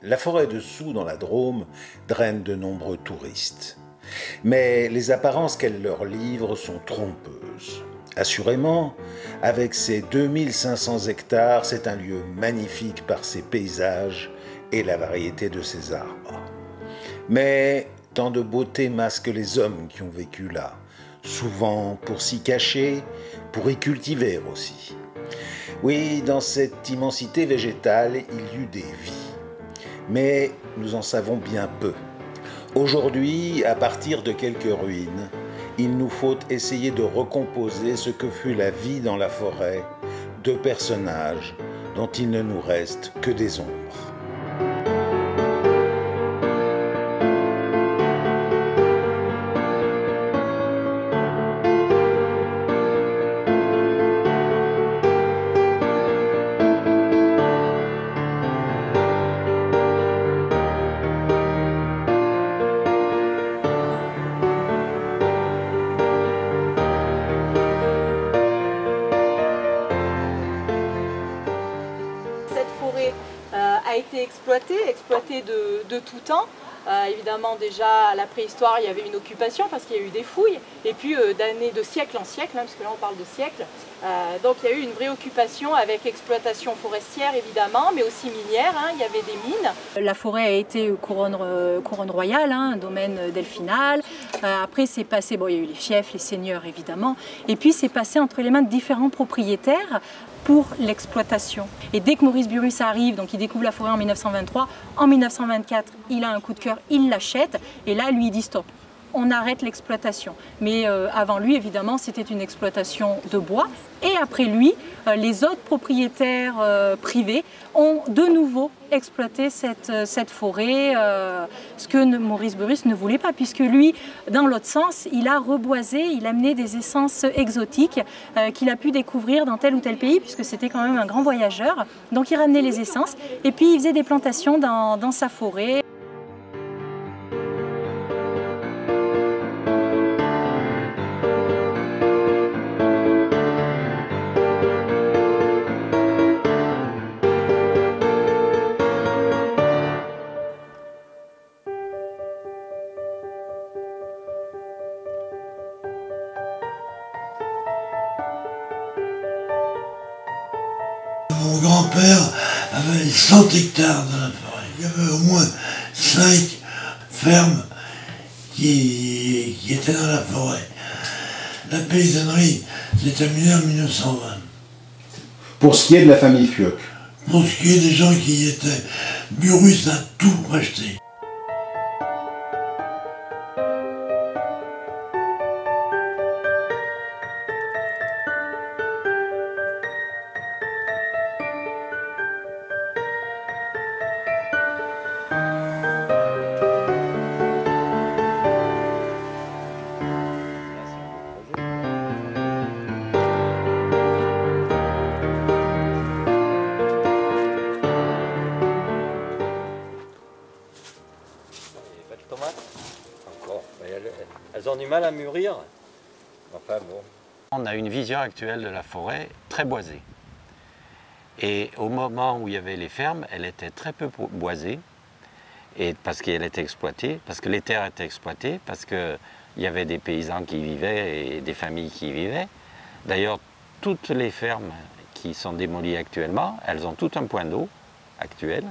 La forêt de Soux dans la Drôme draine de nombreux touristes. Mais les apparences qu'elle leur livre sont trompeuses. Assurément, avec ses 2500 hectares, c'est un lieu magnifique par ses paysages et la variété de ses arbres. Mais tant de beauté masque les hommes qui ont vécu là, souvent pour s'y cacher, pour y cultiver aussi. Oui, dans cette immensité végétale, il y eut des vies. Mais nous en savons bien peu. Aujourd'hui, à partir de quelques ruines, il nous faut essayer de recomposer ce que fut la vie dans la forêt de personnages dont il ne nous reste que des ombres. A été exploitée de tout temps. Évidemment, déjà à la préhistoire, il y avait une occupation parce qu'il y a eu des fouilles, et puis d'années, de siècle en siècle, parce que là on parle de siècles. Donc il y a eu une vraie occupation avec exploitation forestière évidemment, mais aussi minière, il y avait des mines. La forêt a été couronne royale, un domaine delphinal. Après c'est passé, bon, il y a eu les fiefs, les seigneurs évidemment, et puis c'est passé entre les mains de différents propriétaires pour l'exploitation. Et dès que Maurice Burrus arrive, donc il découvre la forêt en 1923, en 1924, il a un coup de cœur, il l'achète, et là, lui, il dit stop, on arrête l'exploitation. Mais avant lui, évidemment, c'était une exploitation de bois. Et après lui, les autres propriétaires privés ont de nouveau exploité cette forêt, ce que Maurice Burrus ne voulait pas, puisque lui, dans l'autre sens, il a reboisé, il a amené des essences exotiques qu'il a pu découvrir dans tel ou tel pays, puisque c'était quand même un grand voyageur. Donc il ramenait les essences, et puis il faisait des plantations dans sa forêt. Mon grand-père avait 100 hectares dans la forêt. Il y avait au moins 5 fermes qui étaient dans la forêt. La paysannerie s'est terminée en 1920. Pour ce qui est de la famille Fioc. Pour ce qui est des gens qui y étaient, Burrus a tout racheté. Elles ont du mal à mûrir. Enfin bon. On a une vision actuelle de la forêt très boisée. Et au moment où il y avait les fermes, elle était très peu boisée. Et parce qu'elle était exploitée, parce que les terres étaient exploitées, parce qu'il y avait des paysans qui y vivaient et des familles qui y vivaient. D'ailleurs, toutes les fermes qui sont démolies actuellement, elles ont tout un point d'eau actuel.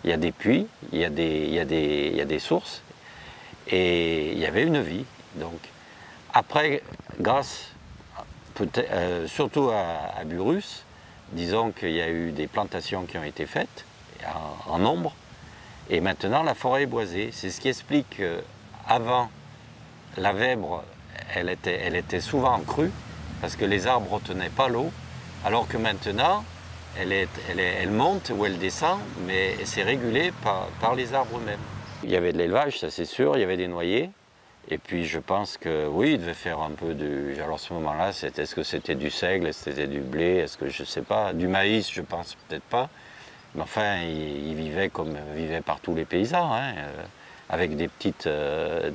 Il y a des puits, il y a des sources. Et il y avait une vie. Donc, après, grâce surtout à Burrus, disons qu'il y a eu des plantations qui ont été faites en nombre, et maintenant la forêt est boisée. C'est ce qui explique qu'avant, la Vèbre, elle était souvent en crue, parce que les arbres ne retenaient pas l'eau, alors que maintenant, elle monte ou elle descend, mais c'est régulé par les arbres eux-mêmes. Il y avait de l'élevage, ça c'est sûr, il y avait des noyers. Et puis je pense que oui, il devait faire un peu de... Alors à ce moment-là, est-ce que c'était du seigle, est-ce que c'était du blé, est-ce que je ne sais pas. Du maïs, je pense peut-être pas. Mais enfin, il vivait comme vivaient partout les paysans, avec des petites,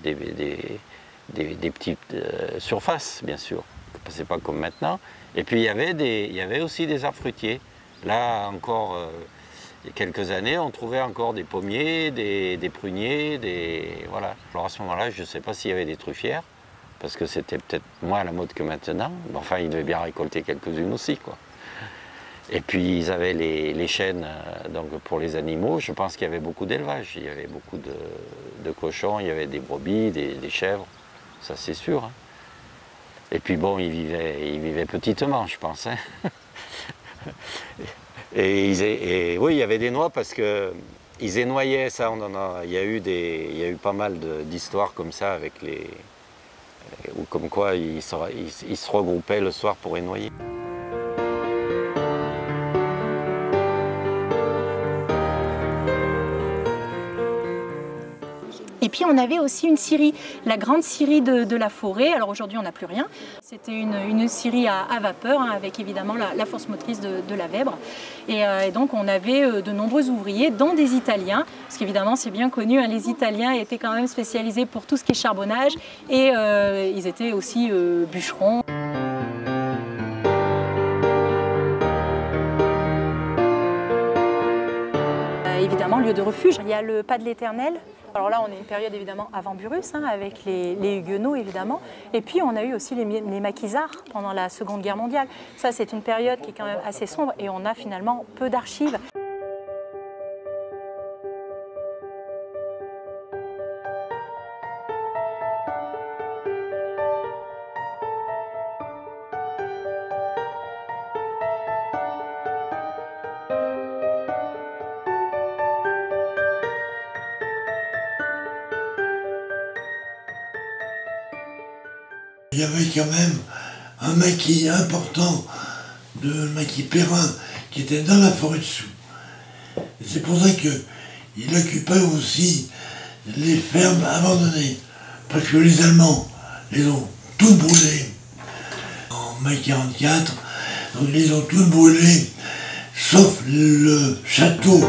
des petites surfaces, bien sûr. C'est pas comme maintenant. Et puis il y avait aussi des arbres fruitiers. Là encore, Il y a quelques années, on trouvait encore des pommiers, des pruniers, voilà. Alors à ce moment-là, je ne sais pas s'il y avait des truffières, parce que c'était peut-être moins à la mode que maintenant. Mais enfin, ils devaient bien récolter quelques-unes aussi, quoi. Et puis ils avaient les chênes donc pour les animaux. Je pense qu'il y avait beaucoup d'élevage. Il y avait beaucoup de cochons, il y avait des brebis, des chèvres, ça c'est sûr. Hein. Et puis bon, ils vivaient petitement, je pense. Hein. Et oui, il y avait des noix parce qu'ils énoyaient, ça, il y a eu pas mal d'histoires comme ça avec ou comme quoi ils se regroupaient le soir pour énoyer. Et puis on avait aussi une scierie, la grande scierie de la forêt. Alors aujourd'hui on n'a plus rien. C'était une scierie à vapeur hein, avec évidemment la force motrice de la Vèbre. Et donc on avait de nombreux ouvriers, dont des Italiens, parce qu'évidemment c'est bien connu, hein, les Italiens étaient quand même spécialisés pour tout ce qui est charbonnage et ils étaient aussi bûcherons. Évidemment, lieu de refuge. Il y a le Pas de l'Éternel. Alors là, on est une période évidemment avant Burrus, hein, avec les Huguenots évidemment. Et puis, on a eu aussi les maquisards pendant la Seconde Guerre mondiale. Ça, c'est une période qui est quand même assez sombre et on a finalement peu d'archives. Il y avait quand même un maquis important, le maquis Perrin, qui était dans la forêt dessous. Et c'est pour ça qu'il occupait aussi les fermes abandonnées. Parce que les Allemands les ont toutes brûlées en mai 44. Donc ils les ont toutes brûlées, sauf le château.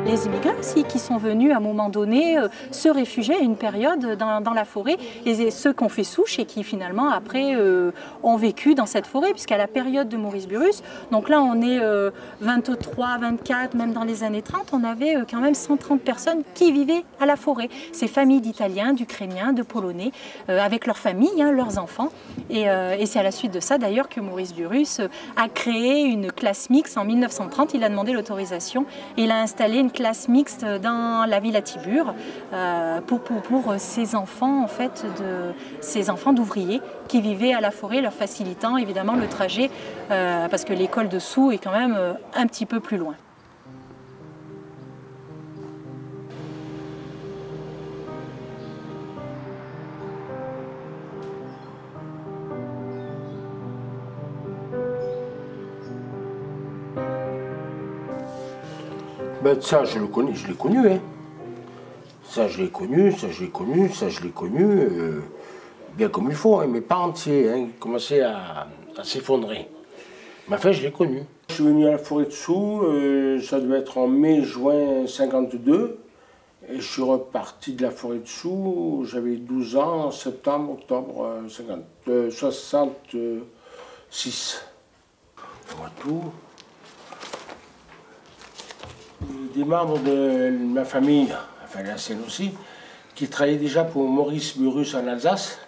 Les immigrés aussi qui sont venus à un moment donné se réfugier à une période dans la forêt et ceux qui ont fait souche et qui finalement après ont vécu dans cette forêt puisqu'à la période de Maurice Burrus, donc là on est 23, 24, même dans les années 30, on avait quand même 130 personnes qui vivaient à la forêt. Ces familles d'Italiens, d'Ukrainiens, de Polonais avec leurs familles, hein, leurs enfants et c'est à la suite de ça d'ailleurs que Maurice Burrus a créé une classe mixte en 1930, il a demandé l'autorisation et il a installé une classe mixte dans la Villa Tibur pour ces enfants en fait ces enfants d'ouvriers qui vivaient à la forêt, leur facilitant évidemment le trajet parce que l'école de Soult est quand même un petit peu plus loin. Ben, ça, je l'ai connu, hein. Ça, je l'ai connu, ça, je l'ai connu, ça, je l'ai connu, bien comme il faut, hein, mais pas entier, hein, il commençait à s'effondrer. Mais enfin, je l'ai connu. Je suis venu à la forêt de Soult, ça devait être en mai-juin 52, et je suis reparti de la forêt de Soult, j'avais 12 ans, en septembre, octobre 66. On voit tout. Des membres de ma famille, enfin la sienne aussi, qui travaillaient déjà pour Maurice Burrus en Alsace,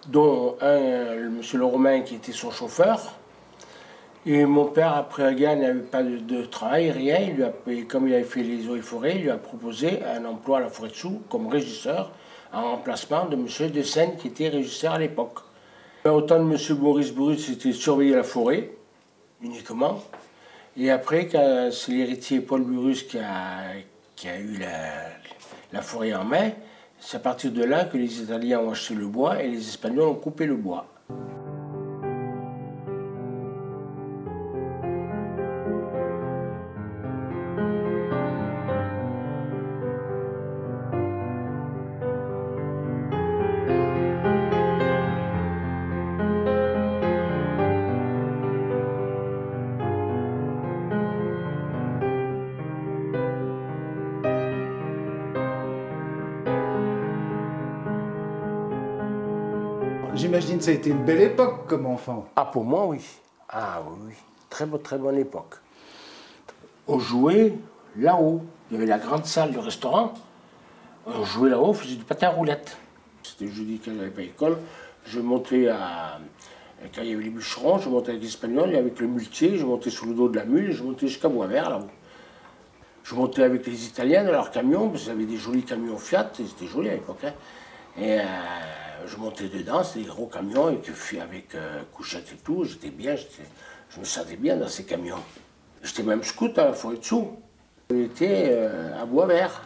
dont un, monsieur le Romain qui était son chauffeur. Et mon père, après la guerre, n'avait pas de travail, rien. Comme il avait fait les eaux et forêts, il lui a proposé un emploi à la forêt de Soult comme régisseur, en remplacement de monsieur de Seine qui était régisseur à l'époque. Autant de monsieur Maurice Burrus, c'était surveiller la forêt, uniquement. Et après, c'est l'héritier Paul Burrus qui a eu la forêt en main. C'est à partir de là que les Italiens ont acheté le bois et les Espagnols ont coupé le bois. j'imagine que ça a été une belle époque comme enfant. Ah, pour moi, oui. Ah, oui, oui. Très bonne époque. On jouait là-haut. Il y avait la grande salle du restaurant. On jouait là-haut, on faisait du patin à roulettes. C'était le jeudi quand j'avais pas école. Je montais à... Quand il y avait les bûcherons, je montais avec les Espagnols et avec le muletier, je montais sous le dos de la mule et je montais jusqu'à Boisvert là-haut. Je montais avec les Italiens dans leurs camions, parce qu'ils avaient des jolis camions Fiat, c'était joli à l'époque. Hein. Et je montais dedans, c'était des gros camions avec couchette et tout, j'étais bien, je me sentais bien dans ces camions. J'étais même scout à la forêt de Sous. On était à Boisvert.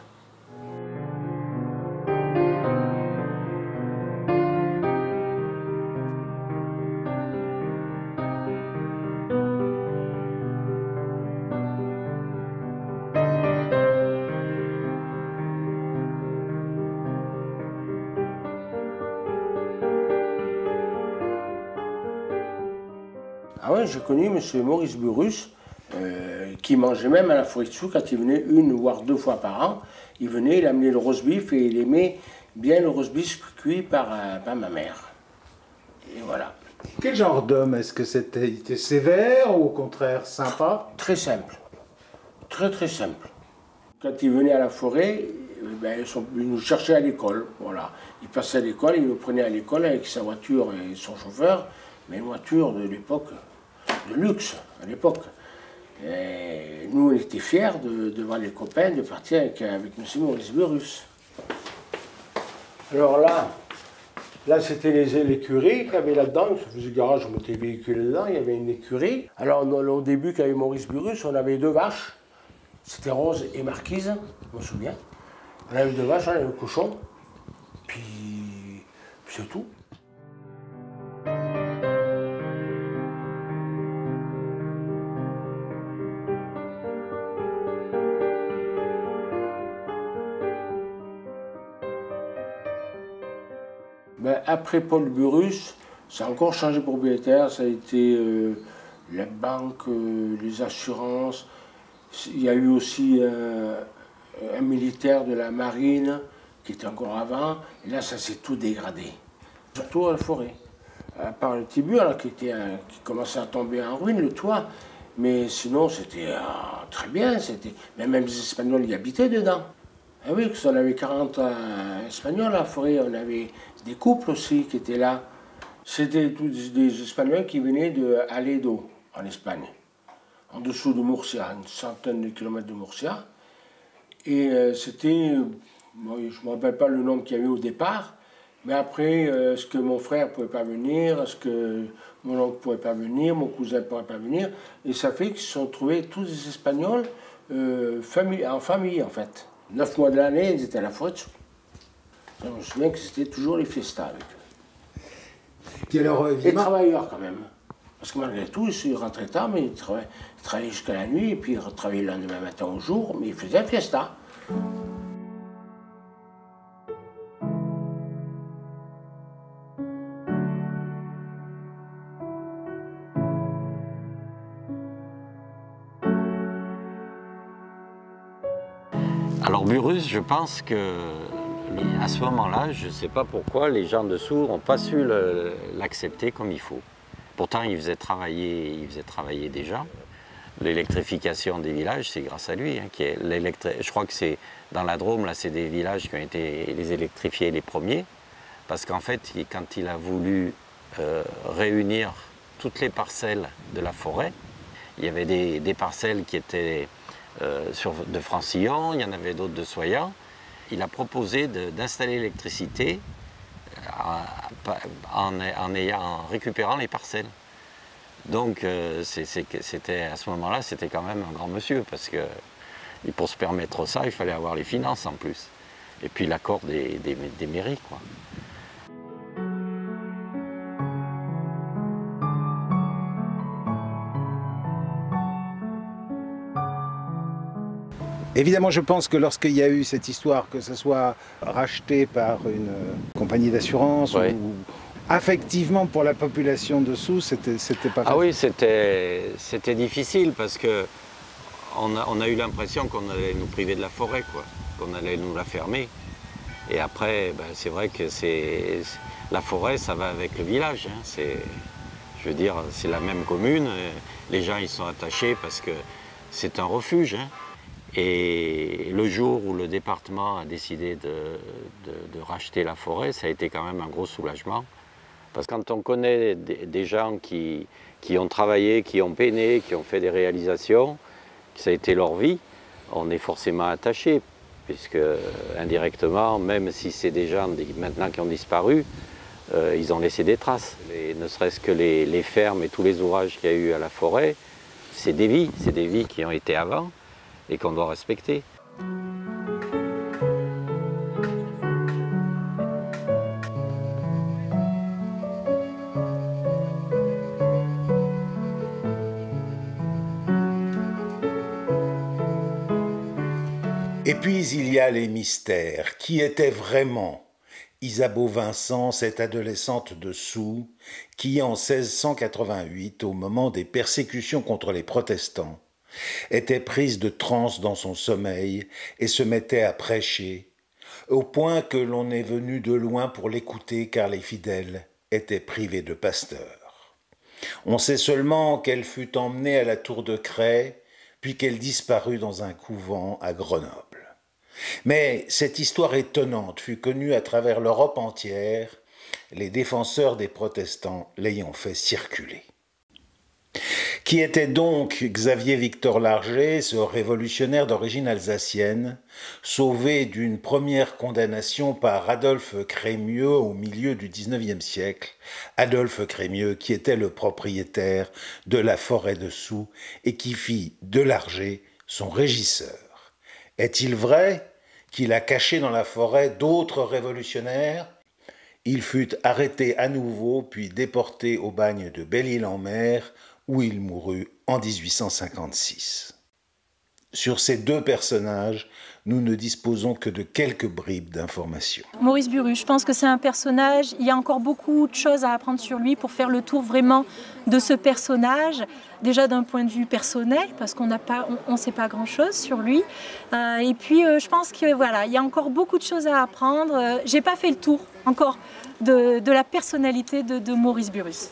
Ah oui, j'ai connu M. Maurice Burrus, qui mangeait même à la forêt de Sous quand il venait 1 voire 2 fois par an. Il venait, il amenait le roast beef et il aimait bien le roast beef cuit par ma mère. Et voilà. Quel genre d'homme? Est-ce que c'était sévère ou au contraire sympa? Très simple. Très simple. Quand il venait à la forêt, il nous cherchait à l'école. Voilà. Il passait à l'école, il nous prenait à l'école avec sa voiture et son chauffeur, mais une voiture de l'époque, de luxe à l'époque. Et nous, on était fiers de voir les copains, de partir avec M. Maurice Burrus. Alors là c'était l'écurie qu'il y avait là-dedans. Je faisais garage, on mettait les véhicules là-dedans, il y avait une écurie. Alors au début, quand il y avait Maurice Burrus, on avait 2 vaches. C'était Rose et Marquise, je me souviens. On avait 2 vaches, on avait le cochon. Puis c'est tout. Après Paul Burrus, ça a encore changé pour Béléter, ça a été la banque, les assurances. Il y a eu aussi un militaire de la marine qui était encore avant, et là ça s'est tout dégradé. Surtout à la forêt. À part le Tibur là, qui commençait à tomber en ruine, le toit, mais sinon c'était très bien. Même les Espagnols y habitaient dedans. Ah oui, parce qu'on avait 40 Espagnols à la forêt, on avait des couples aussi qui étaient là. C'était tous des Espagnols qui venaient de Aledo, en Espagne, en dessous de Murcia, une centaine de kilomètres de Murcia. Et c'était, je ne me rappelle pas le nom qu'il y avait au départ, mais après, est-ce que mon frère ne pouvait pas venir, est-ce que mon oncle ne pouvait pas venir, mon cousin ne pouvait pas venir, et ça fait qu'ils se sont trouvés tous des Espagnols en famille en fait. 9 mois de l'année, ils étaient à la forêt de Sous. Je me souviens que c'était toujours les fiestas avec eux. Puis alors, et travailleurs quand même. Parce que malgré tout, ils rentraient tard, mais ils travaillaient jusqu'à la nuit, et puis ils travaillaient le lendemain matin au jour, mais ils faisaient la fiesta. Alors Burrus, je pense que à ce moment-là, je ne sais pas pourquoi, les gens de Sous n'ont pas su l'accepter comme il faut. Pourtant, ils faisaient travailler déjà. L'électrification des villages, c'est grâce à lui. Hein, je crois que c'est dans la Drôme, là, c'est des villages qui ont été les électrifiés les premiers. Parce qu'en fait, quand il a voulu réunir toutes les parcelles de la forêt, il y avait des parcelles qui étaient de Francillon, il y en avait d'autres de Soyans. Il a proposé d'installer l'électricité en récupérant les parcelles. Donc c'était à ce moment-là, c'était quand même un grand monsieur, parce que pour se permettre ça, il fallait avoir les finances en plus. Et puis l'accord des mairies, quoi. Évidemment, je pense que lorsqu'il y a eu cette histoire, que ce soit racheté par une compagnie d'assurance, ouais, ou affectivement pour la population de Sous, c'était pas facile. Ah oui, c'était difficile parce que on a eu l'impression qu'on allait nous priver de la forêt, quoi, qu'on allait nous la fermer. Et après, ben, c'est vrai que la forêt, ça va avec le village. Hein. Je veux dire, c'est la même commune. Les gens, ils sont attachés parce que c'est un refuge. Hein. Et le jour où le département a décidé de racheter la forêt, ça a été quand même un gros soulagement. Parce que quand on connaît des gens qui ont travaillé, qui ont peiné, qui ont fait des réalisations, que ça a été leur vie, on est forcément attaché. Puisque indirectement, même si c'est des gens maintenant qui ont disparu, ils ont laissé des traces. Et ne serait-ce que les fermes et tous les ouvrages qu'il y a eu à la forêt, c'est des vies qui ont été avant et qu'on doit respecter. Et puis il y a les mystères. Qui était vraiment Isabeau Vincent, cette adolescente de Soult, qui en 1688, au moment des persécutions contre les protestants, était prise de transe dans son sommeil et se mettait à prêcher, au point que l'on est venu de loin pour l'écouter car les fidèles étaient privés de pasteurs. On sait seulement qu'elle fut emmenée à la tour de Craie, puis qu'elle disparut dans un couvent à Grenoble. Mais cette histoire étonnante fut connue à travers l'Europe entière, les défenseurs des protestants l'ayant fait circuler. Qui était donc Xavier Victor Larget, ce révolutionnaire d'origine alsacienne, sauvé d'une première condamnation par Adolphe Crémieux au milieu du XIXe siècle, Adolphe Crémieux qui était le propriétaire de la forêt de Soult et qui fit de Larget son régisseur. Est-il vrai qu'il a caché dans la forêt d'autres révolutionnaires ? Il fut arrêté à nouveau puis déporté au bagne de Belle-Île-en-Mer où il mourut en 1856. Sur ces deux personnages, nous ne disposons que de quelques bribes d'informations. Maurice Burus, je pense que c'est un personnage, il y a encore beaucoup de choses à apprendre sur lui pour faire le tour vraiment de ce personnage, déjà d'un point de vue personnel, parce qu'on ne sait pas grand-chose sur lui. Et puis je pense qu'il voilà, y a encore beaucoup de choses à apprendre. J'ai pas fait le tour encore de la personnalité de Maurice Burus.